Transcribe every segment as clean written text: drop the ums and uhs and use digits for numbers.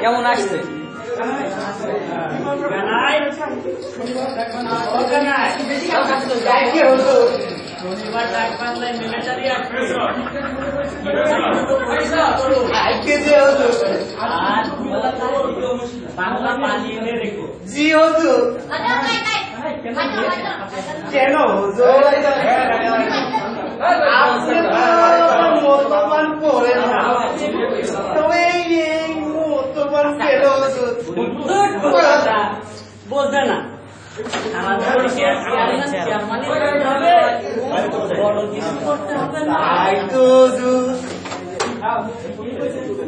কেমন আসছে বাংলা পালিয়ে রেখো জি হুজুর কেন হুজুর মতবান করেন না তবে এই মতবান পেল বোঝে না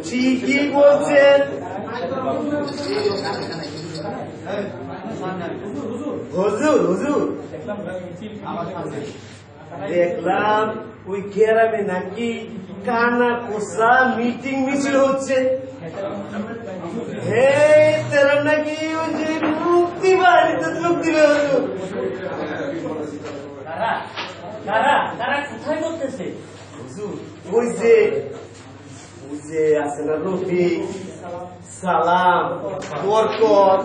ঠিকই বলছেন হুজুর হুজুর দেখলাম ওই গ্রামে নাকি কানা কোসা মিটিং মিছিল হচ্ছে তারা নাকি ওই যে মুক্তি বাড়িতে যোগ দিল তারা কোথায় করতেছে হুজুর ওই যে আছে না রফিক সালাম বরকত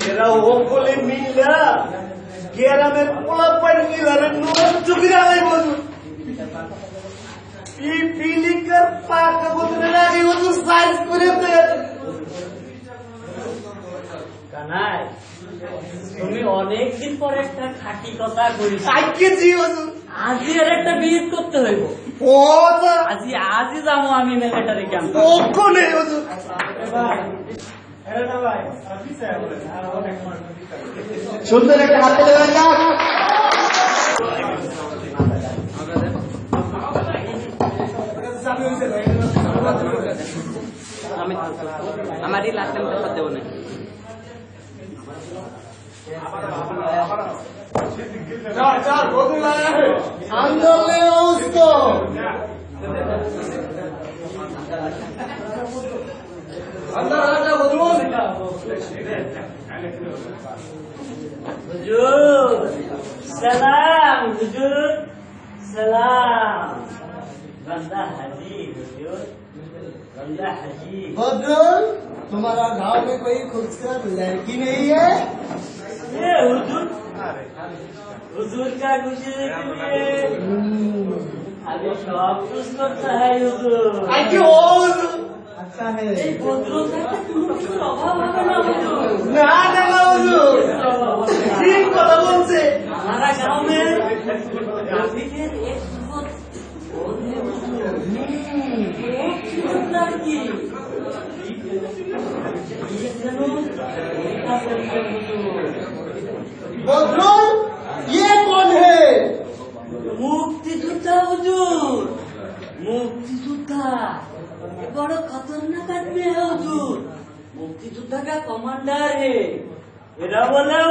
এরা ওকলে মিলা গ্রামের পোলা পাই মিলারে নষ্ট করে আলাই বলুন পিলিকার পাকা বলতে লাগে হুজুর সাইজ করে দেন কানাই তুমি অনেকদিন পর একটা খাঁটি কথা কইছো আজকে হুজুর আজি আর একটা বিহিত করতে হইব ও আজি যাবো আমি মিলিটারি ক্যাম্প ওখানে হুজুর সুন্দর একটা হাতে দেবেন না আমারই লাস্ট টাইম দেখা দেবো না सलाम हुजूर सलाम बंदा हाजी हुजूर बंदा हाजी बदरुल तुम्हारा गांव में कोई खूबसूरत लड़की नहीं है ये हुजूर हुजूर का खुशी के लिए अभी शौक कुछ करता है हुजूर अच्छा है बदरुल का कुछ अभाव है ना हुजूर ना हुजूर ठीक কথা বলছে हमारा गांव में रफीकेर एक बहुत लड़की बदरुल ये कौन है मुक्तियोद्धा हुजूर मुक्तियोद्धा बड़ा खतरनाक आदमी है हुजूर मुक्तियोद्धा का कमांडर है मेरा बोला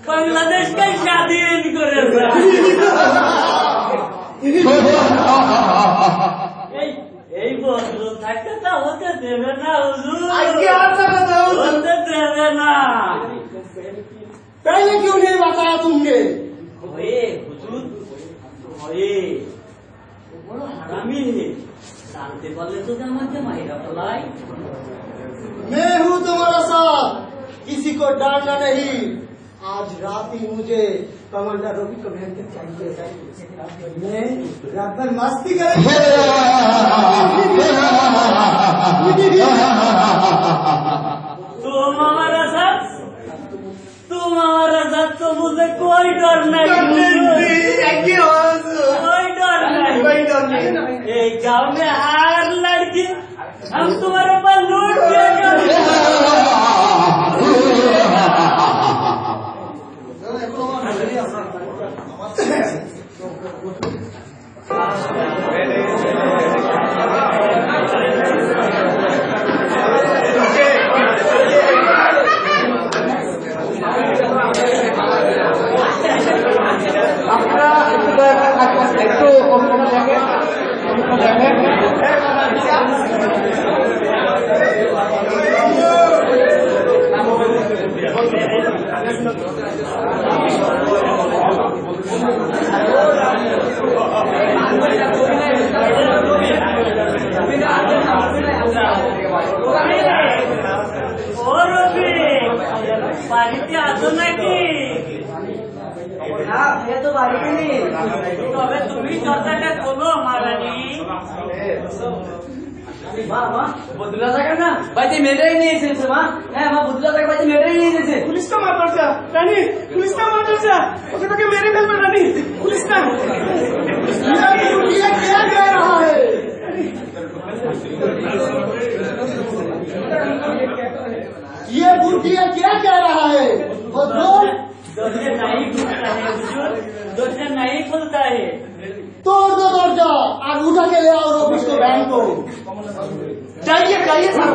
बांग्लादेश का शादी करे এই বদল থাকতে তা হতে দেবে না হুজুর হতে দেবে না पहले क्यों नहीं बताया तुमने हुजूर बड़ा हरामी है जानते बोले तो हमारे मायरा फलाई मैं हूँ तुम्हारा साथ किसी को डरना नहीं आज रात ही मुझे कमांडर रफीक को भेज के चाहिए मैं रबर मस्ती करेंगे तुम हमारा साथ तो मुझे कोई डर नहीं गांव में हर लड़की हम तुम्हारे ऊपर लूट दिया বাড়িতে আসো নাকি? না ভাইয়া তো বাড়িতে নেই। তবে তুমি দরজাটা খোলো মারানি। মা মা বদলা থাকে না বাড়িতে মেয়েটাই নিয়ে এসেছে মা। হ্যাঁ মা বদলা থাকে বাড়িতে মেয়েটাই নিয়ে এসেছে। পুলিশ का मार दर्जा रानी, पुलिस का मार दर्जा ओके तो मेरे फेल पर रानी पुलिस का ये क्या कह रहा है? ये बुढ़िया क्या कह रहा है? दरवाजा नहीं खुलता है हुजूर, दरवाजा नहीं खुलता है। तोड़ दो दरवाजा और उठा के ले आओ ऑफिस को बैंक को। जाइए जाइए सर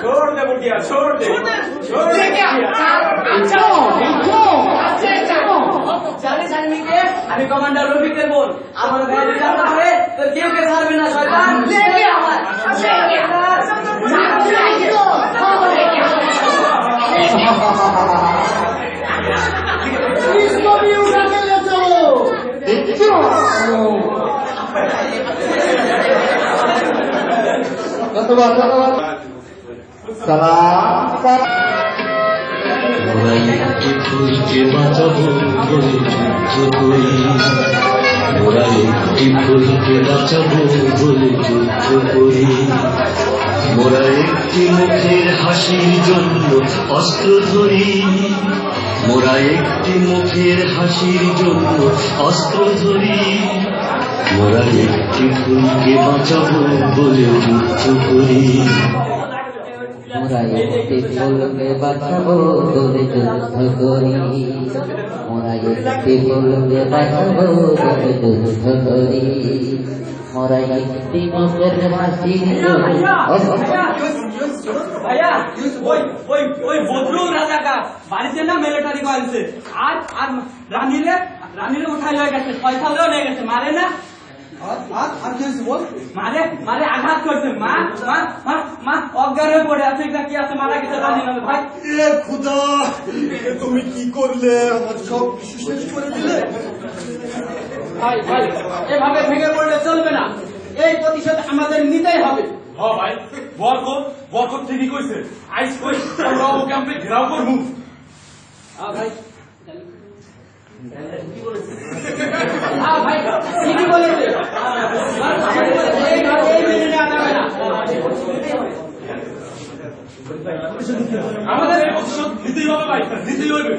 छोड़ दे बुढ़िया छोड़ दे আমি কমান্ডার রফিকের বোন আমার ভাই জানতে পারে তো কেউ কে ছাড়বে না শয়তান লেগে আমার इसको भी उठा के ले चलो একটি ফুলকে বাঁচাবো বলে যুদ্ধ করি, ওরা একটি ফুলকে বাঁচাবো বলে যুদ্ধ করি, ওরা একটি মুখের হাসির জন্য অস্ত্র ধরি, ওরা একটি মুখের হাসির জন্য অস্ত্র ধরি, ওরা একটি ফুলকে বাঁচাবো বলে যুদ্ধ করি, মোরা একটি ফুলকে বাঁচাবো বলে যুদ্ধ করি, মোরা একটি ফুলকে বাঁচাবো বলে যুদ্ধ করি, মোরা একটি মুখের হাসির ভাইয়া ওই বদরুল রাজাকা বাড়িতে না মিলিটারি কয়েছে আর আর রানীরে উঠাই হয়ে গেছে পয়সাও নিয়ে গেছে মারে না মারে মারে আঘাত করছে মা মা মা মা অজ্ঞান হয়ে পড়ে আছে কি আছে মারা গেছে জানি না ভাই খুদা তুমি কি করলে আমার সব শেষ করে দিলে ভাই ভাই এভাবে ভেঙে পড়লে চলবে না এই প্রতিশোধ আমাদের নিতেই হবে হ্যাঁ ভাই বরকত ঠিকই কইছে আইস কই আমরা ওকে আমরা ঘেরাও করবো ভাই ভাই ঠিকই বলেছে আমাদের এই প্রতিশোধ নিতেই হবে ভাই নিতেই হবে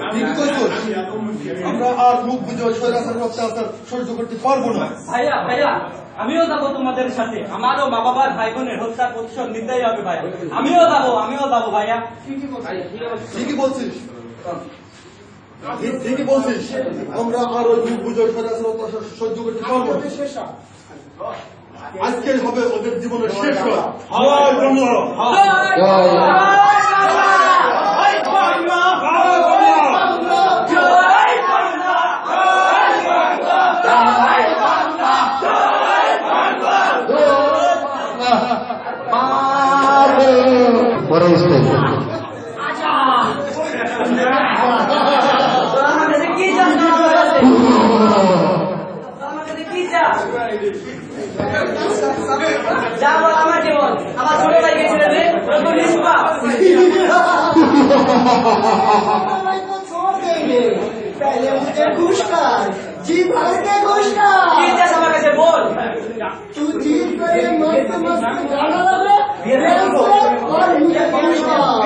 আমরা আর মুখ বুঝে স্বৈরাচার অত্যাচার সহ্য করতে পারবো না ভাইয়া ভাইয়া আমিও যাবো তোমাদের সাথে আমারও মা বাবার ভাই বোনের হত্যার প্রতিশোধ নিতেই হবে ভাই আমিও যাবো ভাইয়া ঠিকই বলছিস ঠিকই বলছিস আমরা আর ওই মুখ বুঝে স্বৈরাচার অত্যাচার সহ্য করতে পারবো না আজকে হবে ওদের জীবনের শেষ যা বল আমার জীবন আমার ছোট ভাই গেছিল রে तो निष्पा छोड़ देंगे पहले मुझे खुश कर जी भर के खुश कर क्या समझ कैसे बोल तू जीत कर मस्त मस्त गाना लगा और मुझे खुश कर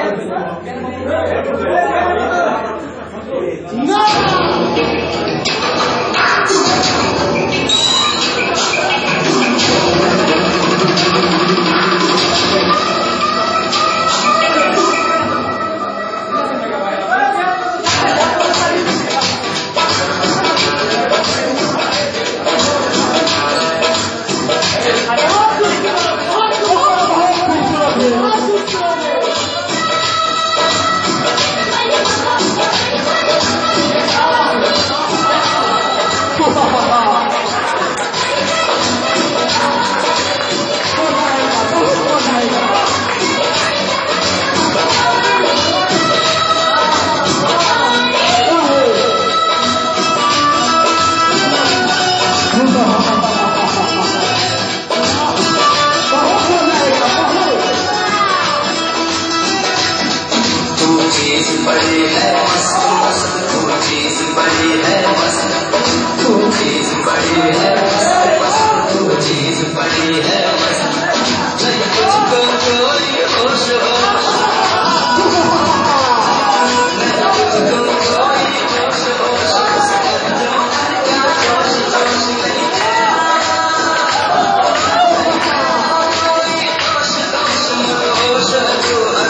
चीज बड़ी है मस्त मस्त, तू चीज बड़ी है मस्त, तू चीज बड़ी है मस्त मस्त, तू चीज बड़ी है मस्त, नहीं तुझको कोई होश होश, नहीं तुझको कोई होश होश, जो क्या जोश जोश नहीं होश तू हर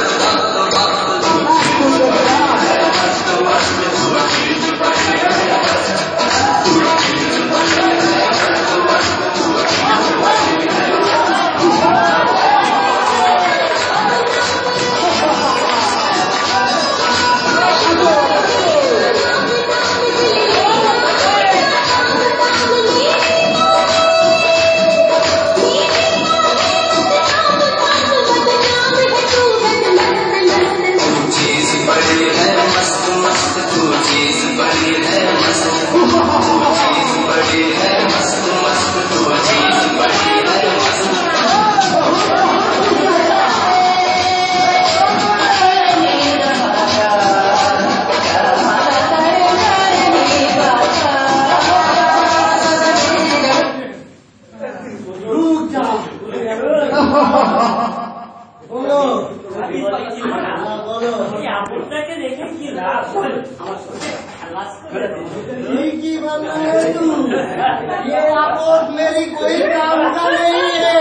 ये आपोत मेरी कोई काम का नहीं है,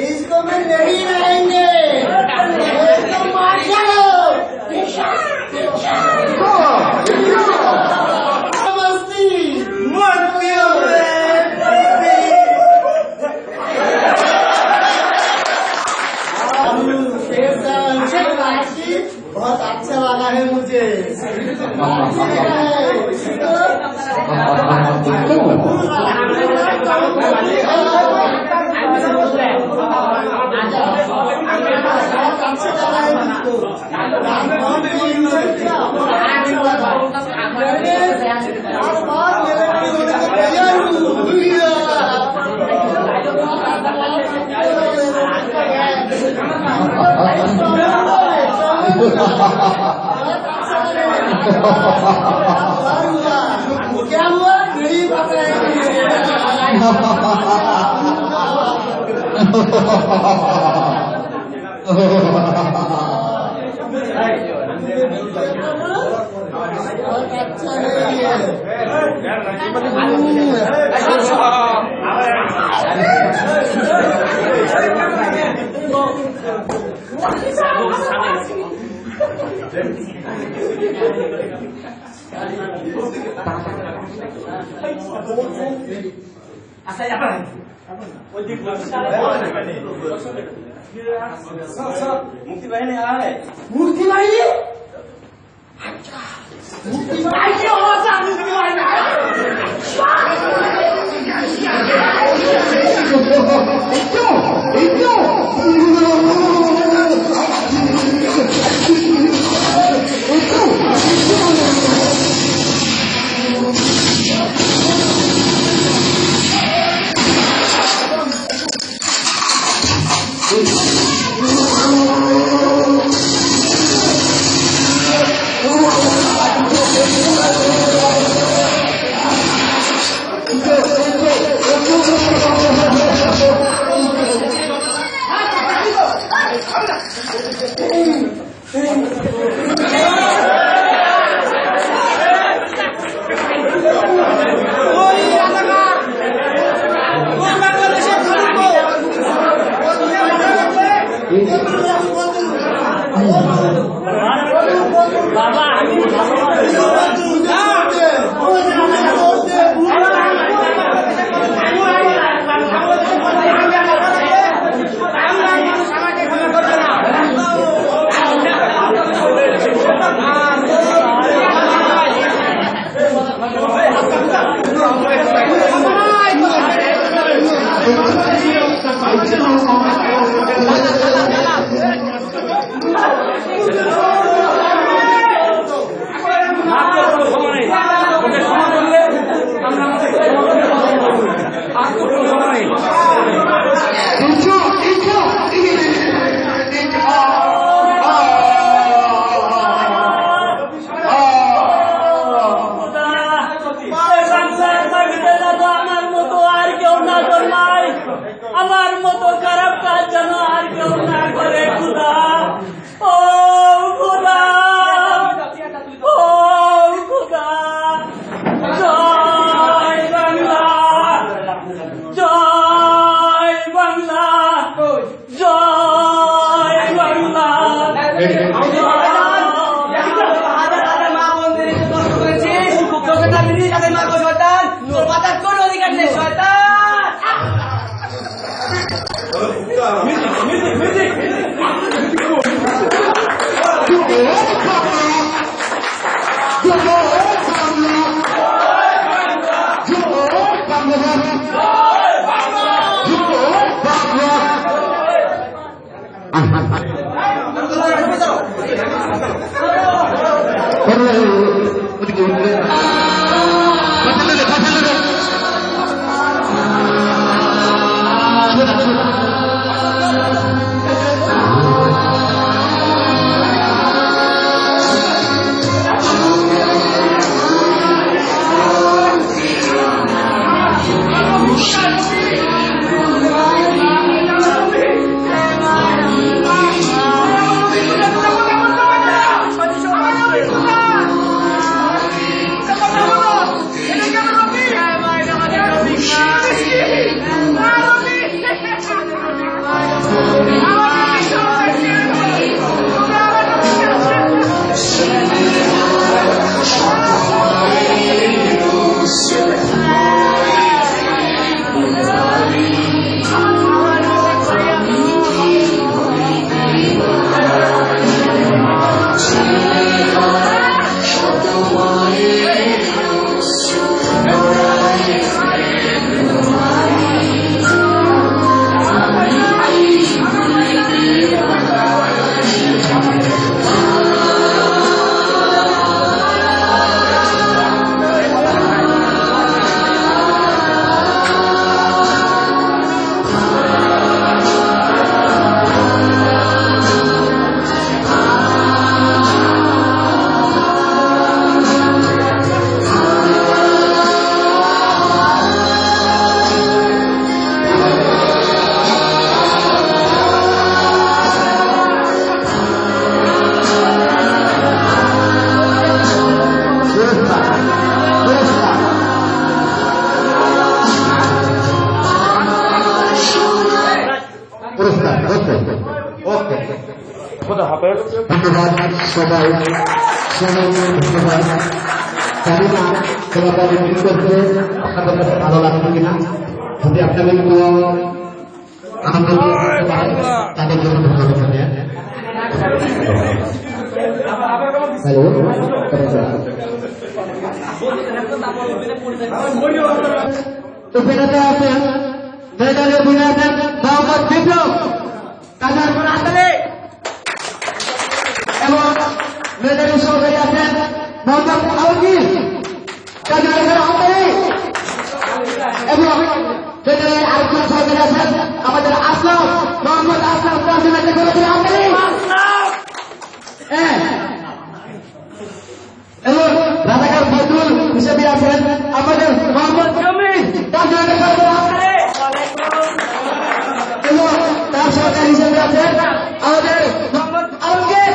इसको मैं नहीं रहेंगे, इसको मार डालो। मस्ती बहुत अच्छा लगा है मुझे। क्या हुआ? गरीब अच्छा नहीं है। मुक्ति भाई ने आया है। मुक्ति भाई मुक्ति भाई की आवाज आ मुक्ति भाई ওদিকে উঠবে ধন্যবাদ সবাই ধন্যবাদ। জানি না তোমাদের কি করতে আপনাদের কাছে ভালো লাগবে কিনা, যদি আপনাদের একটু আনন্দ দিতে পারেন তাদের জন্য ধন্যবাদ। হ্যালো, অভিনেতা আছেন মেধাবী অভিনেতা মোহাম্মদ বিপ্লব কাজার হাততালি এবং মেধাবী সহকারী আছেন মোহাম্মদ আলমগীর কাজার হাততালি এবং মেধাবী আরেকজন সহকারী আছেন আমাদের আসলাম মোহাম্মদ আসলাম কাজিমাতে করেছেন হাততালি এবং রাজাকার বদরুল হিসেবে আছেন আমাদের মোহাম্মদ জমির কাজিমাতে করেছেন হাততালি এবং তার সহকারী হিসেবে আছেন আমাদের মোহাম্মদ আলমগীর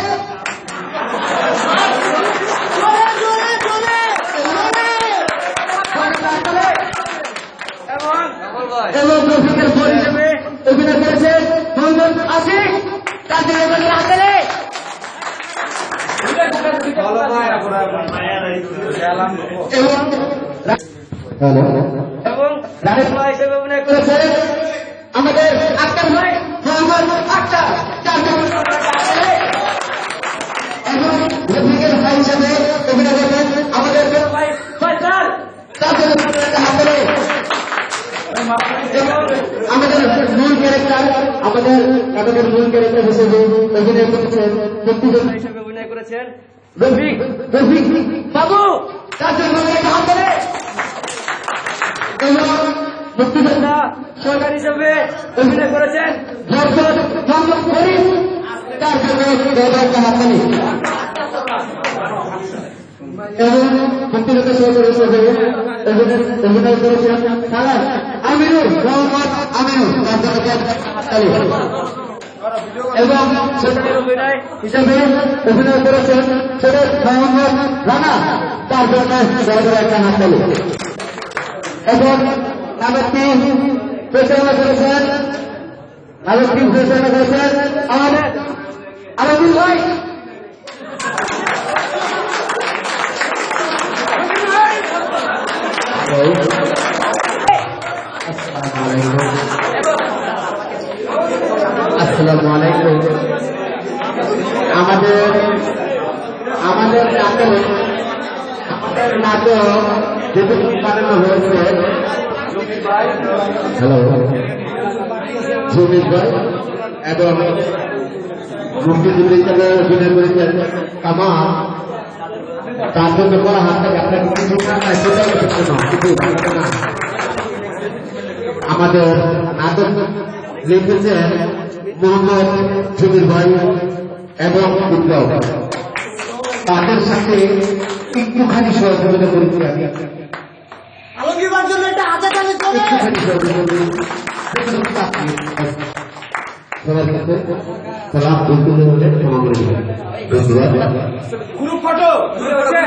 এবং রফিকের বোন হিসেবে অভিনয় করেছেন মোহাম্মদ আশিক তাদের হাততালি এবং রানিস ভাই হিসেবে অভিনয় করেছেন আমাদের আক্তার ভাই মোহাম্মদ আক্তার এবং রফিকের ভাই হিসেবে অভিনয় করেছেন আমাদের ভাই ফয়সাল তাদের হাততালি আমাদের মূল ক্যারেক্টার আমাদের মূল ক্যারেক্টার হিসেবে অভিনয় করেছেন মুক্তিযোদ্ধা হিসেবে অভিনয় করেছেন রফিক বাবু তার জন্য হাততালি এবং মুক্তিযোদ্ধা সরকার হিসেবে অভিনয় করেছেন মোহাম্মদ করিম তার জন্য হাততালি এবং মুক্তিযোদ্ধা সরকার হিসেবে অভিনয় করেছেন সালাম আমিনুর মোহাম্মদ আমিনুর তার জন্য হাততালি এবং সরকারি অভিনয় হিসেবে অভিনয় করেছেন সৈয়দ মোহাম্মদ রানা তার জন্য একটা হাততালি এবং নাটকটি পরিচালনা করেছেন আমাদের আলমগীর ভাই আসসালামু আলাইকুম। আমাদের নাটক যেটুকু বানানো হয়েছে হ্যালো জমির ভাই এবং মুক্তিযুদ্ধ হিসাবে অভিনয় করেছেন কামাল তার জন্য বলা হাত থেকে আপনাকে কিছু না সেটাই সত্য না, কিন্তু না আমাদের নাটক লিখেছেন মোহাম্মদ জমির ভাই এবং বিপ্লব, তাদের সাথে একটুখানি সহযোগিতা করেছি আমি, আলমগীরবার জন্য একটা হাজার টাকা চলে একটুখানি সহযোগিতা সবার কাছে সালাম বলতে বলে ক্ষমা করে দেবেন। ধন্যবাদ। গ্রুপ ফটো আরে